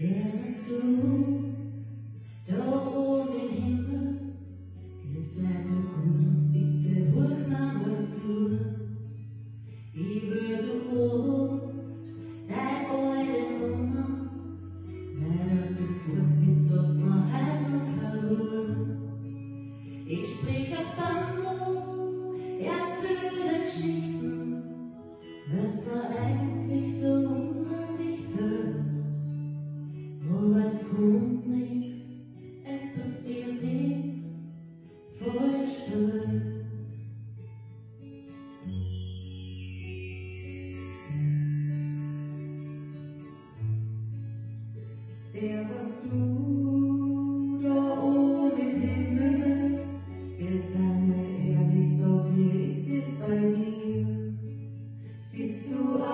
Wärst du da oben im Himmel, ist es so gut, bitte hol mal zu. Ich will so oft dein alte Nummer, weil das nicht gut ist, was man halt noch kann. Ich sprich aus Bando, erzähle Geschichten, was da eigentlich so unheimlich wirst. Aber es kommt nix, es passiert nix, voll still. Servus du da oben im Himmel, wir sagen mir ehrlich, so wie ist es bei dir? Sitzt du auf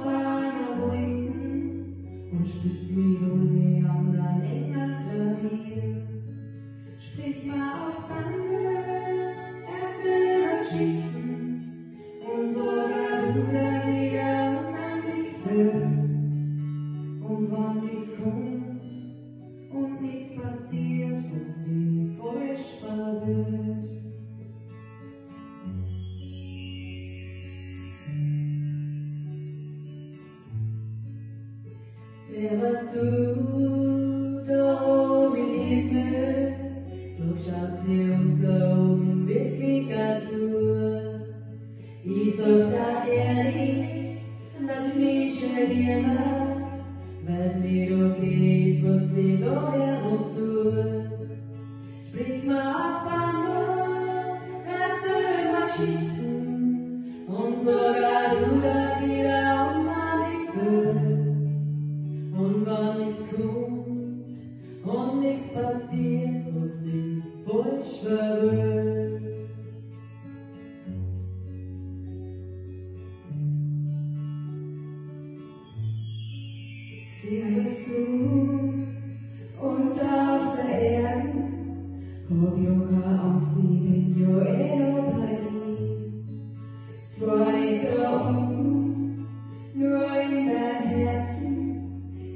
einer Wolke und spürst Melodie an dein enger Klavier? Sprich mal aus Bande, erzähl Geschichten und sogar du, dass jeder unheimlich wird. Und wann nichts kommt und nichts passiert, was dich furchtbar wird. Servus du da oben im Himmel, so schaut sie uns da oben wirklich zu. Ich sag da ehrlich, dass ich mich schon dir mag, weil's nicht okay ist, was sie da herum tut. Sprich mal aus Bande, erzähl mal Geschichten und sogar du, dass jeder unheimlich wird. Und wann nichts kommt und nichts passiert, was dich furchtbar wird. Servus du und auf der Erde, hab ja keine Angst, ich bin ja noch bei dir. Zwar nicht da unten, nur in deinem Herzen,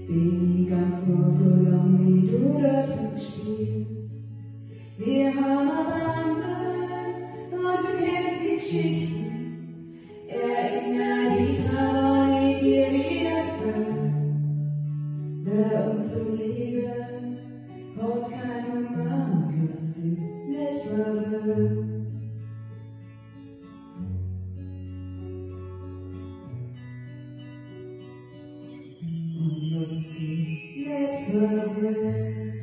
bin ich ganz nur so lang, wie du da drin spielst. Wir haben eine Bande und du kennst die Geschichten, erinner dich dran, ich dir wiederfällt. Wer unsere Liebe hat keine Nummer, kannst sie nicht verwirren. Und was sie nicht verwirren.